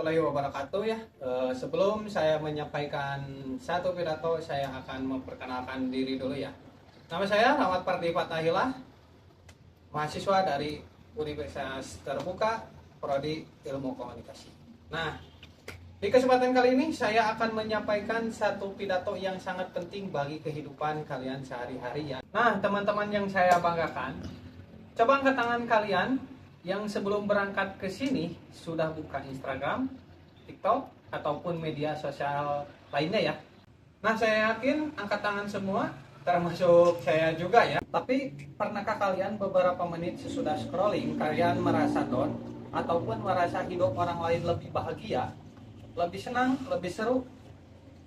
warahmatullahi wabarakatuh ya. Sebelum saya menyampaikan satu pidato, saya akan memperkenalkan diri dulu ya. Nama saya Rahmat Pardi Fatahillah, mahasiswa dari Universitas Terbuka, Prodi Ilmu Komunikasi. Nah, di kesempatan kali ini saya akan menyampaikan satu pidato yang sangat penting bagi kehidupan kalian sehari-hari ya. Nah, teman-teman yang saya banggakan, coba angkat tangan kalian yang sebelum berangkat ke sini sudah buka Instagram, TikTok, ataupun media sosial lainnya ya. Nah, saya yakin angkat tangan semua, termasuk saya juga ya. Tapi pernahkah kalian beberapa menit sesudah scrolling, kalian merasa down ataupun merasa hidup orang lain lebih bahagia, lebih senang, lebih seru?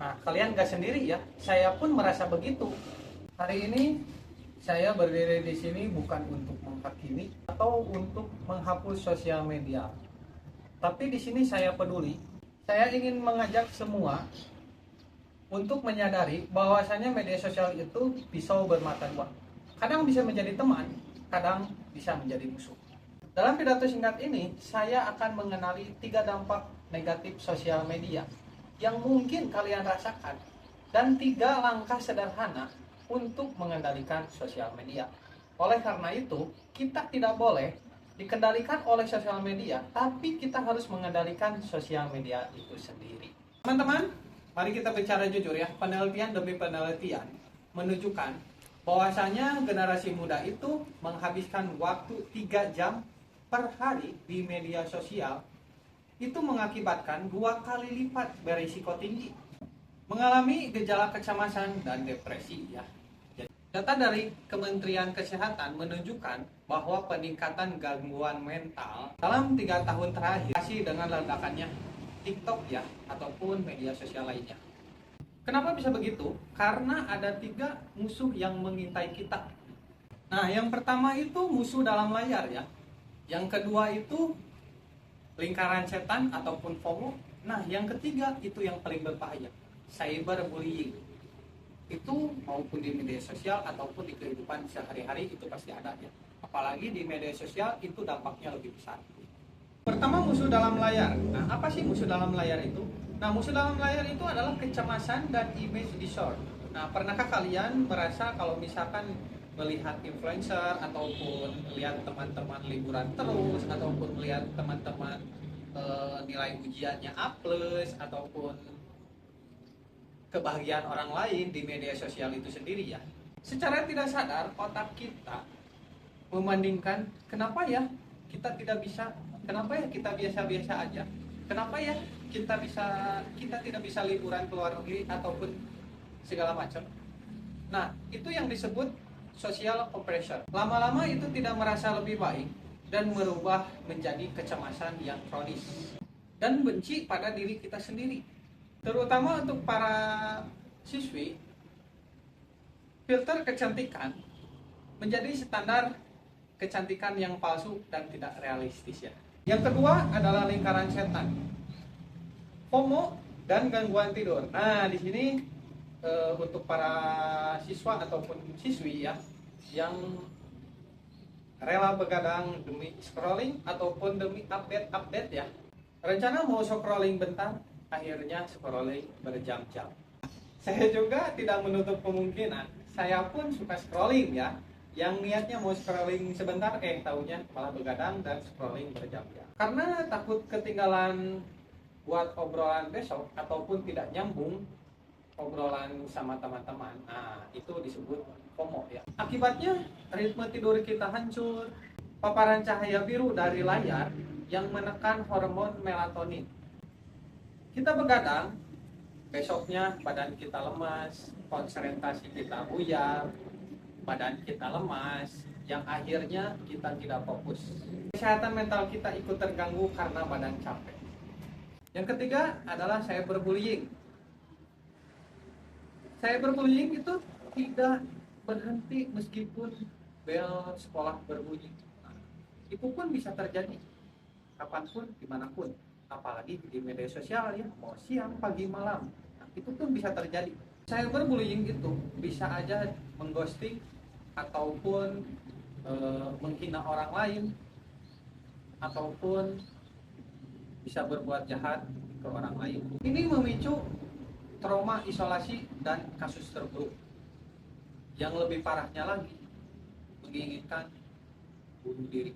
Nah, kalian gak sendiri ya. Saya pun merasa begitu. Hari ini saya berdiri di sini bukan untuk menghakimi atau untuk menghapus sosial media. Tapi di sini saya peduli. Saya ingin mengajak semua untuk menyadari bahwasanya media sosial itu pisau bermata dua. Kadang bisa menjadi teman, kadang bisa menjadi musuh. Dalam pidato singkat ini, saya akan mengenali 3 dampak negatif sosial media yang mungkin kalian rasakan dan 3 langkah sederhana untuk mengendalikan sosial media. Oleh karena itu, kita tidak boleh dikendalikan oleh sosial media, tapi kita harus mengendalikan sosial media itu sendiri. Teman-teman, mari kita bicara jujur ya. Penelitian demi penelitian menunjukkan bahwasanya generasi muda itu menghabiskan waktu 3 jam per hari di media sosial. Itu mengakibatkan 2 kali lipat berisiko tinggi mengalami gejala kecemasan dan depresi ya. Data dari Kementerian Kesehatan menunjukkan bahwa peningkatan gangguan mental dalam 3 tahun terakhir masih dengan ledakannya TikTok ya, ataupun media sosial lainnya. Kenapa bisa begitu? Karena ada 3 musuh yang mengintai kita. Nah, yang pertama itu musuh dalam layar ya. Yang kedua itu lingkaran setan ataupun FOMO. Nah, yang ketiga itu yang paling berbahaya, cyberbullying. Itu maupun di media sosial ataupun di kehidupan sehari-hari itu pasti ada ya. Apalagi di media sosial itu dampaknya lebih besar. Pertama, musuh dalam layar. Nah, apa sih musuh dalam layar itu? Nah, musuh dalam layar itu adalah kecemasan dan image disorder. Nah, pernahkah kalian merasa kalau misalkan melihat influencer ataupun melihat teman-teman liburan terus ataupun melihat teman-teman nilai ujiannya A+, ataupun kebahagiaan orang lain di media sosial itu sendiri ya. Secara tidak sadar otak kita membandingkan, kenapa ya kita tidak bisa, kenapa ya kita biasa-biasa aja, kenapa ya kita tidak bisa liburan ke luar negeri ataupun segala macam. Nah, itu yang disebut social compression. Lama-lama itu tidak merasa lebih baik dan berubah menjadi kecemasan yang kronis dan benci pada diri kita sendiri. Terutama untuk para siswi, filter kecantikan menjadi standar kecantikan yang palsu dan tidak realistis ya. Yang kedua adalah lingkaran setan, FOMO dan gangguan tidur. Nah, di sini untuk para siswa ataupun siswi ya yang rela begadang demi scrolling ataupun demi update ya. Rencana mau scrolling bentar, akhirnya scrolling berjam-jam. Saya juga tidak menutup kemungkinan saya pun suka scrolling ya, yang niatnya mau scrolling sebentar taunya malah begadang dan scrolling berjam-jam. Karena takut ketinggalan buat obrolan besok ataupun tidak nyambung obrolan sama teman-teman. Nah, itu disebut FOMO ya. Akibatnya ritme tidur kita hancur. Paparan cahaya biru dari layar yang menekan hormon melatonin. Kita begadang, besoknya badan kita lemas, konsentrasi kita buyar, badan kita lemas, yang akhirnya kita tidak fokus. Kesehatan mental kita ikut terganggu karena badan capek. Yang ketiga adalah cyberbullying. Cyberbullying itu tidak berhenti meskipun bel sekolah berbunyi. Nah, itu pun bisa terjadi kapanpun, dimanapun. Apalagi di media sosial ya, mau siang, pagi, malam. Nah, itu pun bisa terjadi. Cyberbullying itu bisa aja mengghosting ataupun menghina orang lain ataupun bisa berbuat jahat ke orang lain. Ini memicu trauma isolasi dan kasus terburuk. Yang lebih parahnya lagi, menginginkan bunuh diri.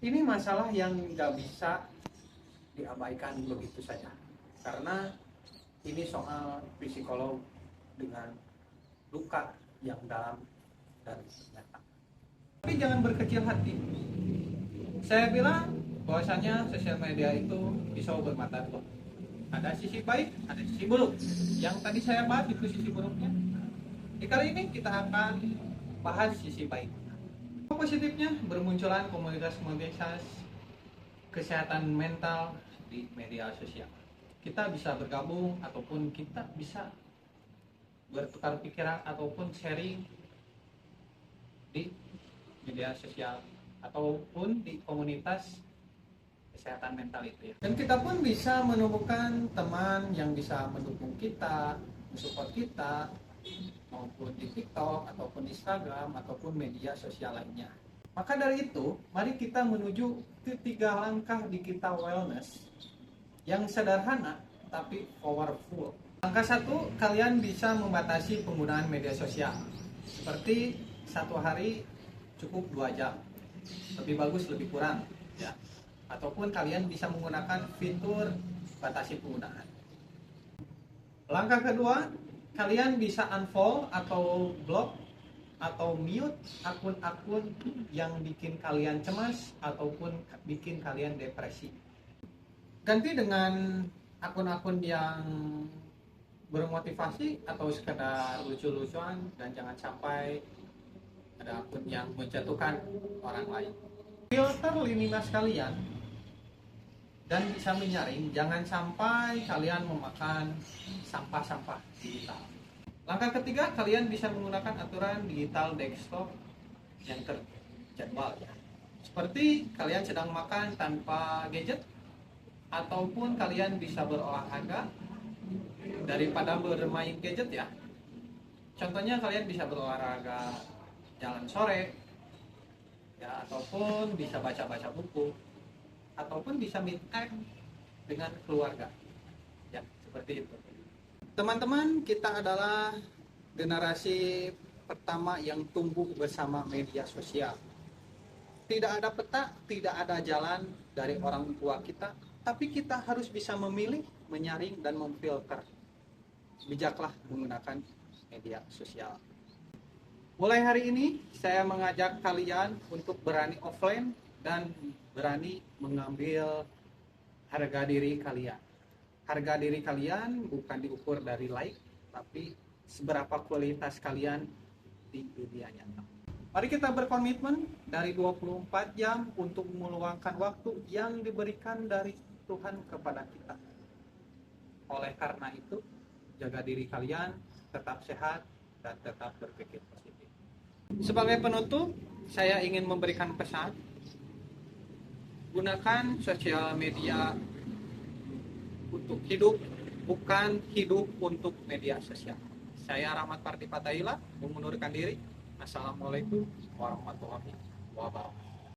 Ini masalah yang nggak bisa diabaikan begitu saja, karena ini soal psikolog dengan luka yang dalam dan nyata. Tapi jangan berkecil hati. Saya bilang bahwasanya sosial media itu pisau bermata dua. Ada sisi baik, ada sisi buruk. Yang tadi saya bahas itu sisi buruknya. Di kali ini kita akan bahas sisi baik. Positifnya, bermunculan komunitas-komunitas kesehatan mental di media sosial. Kita bisa bergabung ataupun kita bisa bertukar pikiran ataupun sharing di media sosial ataupun di komunitas kesehatan mental itu ya. Dan kita pun bisa menemukan teman yang bisa mendukung kita, mensupport kita, maupun di TikTok ataupun Instagram ataupun media sosial lainnya. Maka dari itu, mari kita menuju ke 3 langkah digital wellness yang sederhana tapi powerful. Langkah 1, kalian bisa membatasi penggunaan media sosial. Seperti 1 hari cukup 2 jam. Lebih bagus lebih kurang ya. Ataupun kalian bisa menggunakan fitur batasi penggunaan. Langkah kedua, kalian bisa unfollow atau block atau mute akun-akun yang bikin kalian cemas ataupun bikin kalian depresi. Ganti dengan akun-akun yang bermotivasi atau sekedar lucu-lucuan, dan jangan sampai ada akun yang menjatuhkan orang lain. Filter lini mas kalian dan bisa menyaring, jangan sampai kalian memakan sampah-sampah digital. Langkah ketiga, kalian bisa menggunakan aturan digital desktop yang terjadwal ya. Seperti kalian sedang makan tanpa gadget, ataupun kalian bisa berolahraga daripada bermain gadget ya. Contohnya kalian bisa berolahraga jalan sore ya, ataupun bisa baca-baca buku, ataupun bisa meet time dengan keluarga ya, seperti itu. Teman-teman, kita adalah generasi pertama yang tumbuh bersama media sosial. Tidak ada peta, tidak ada jalan dari orang tua kita, tapi kita harus bisa memilih, menyaring, dan memfilter. Bijaklah menggunakan media sosial. Mulai hari ini, saya mengajak kalian untuk berani offline dan berani mengambil harga diri kalian. Harga diri kalian bukan diukur dari like, tapi seberapa kualitas kalian di dunia nyata. Mari kita berkomitmen dari 24 jam untuk meluangkan waktu yang diberikan dari Tuhan kepada kita. Oleh karena itu, jaga diri kalian, tetap sehat, dan tetap berpikir positif. Sebagai penutup, saya ingin memberikan pesan. Gunakan sosial media untuk hidup, bukan hidup untuk media sosial. Saya Rahmat Parti Patahila mengundurkan diri. Assalamualaikum warahmatullahi wabarakatuh.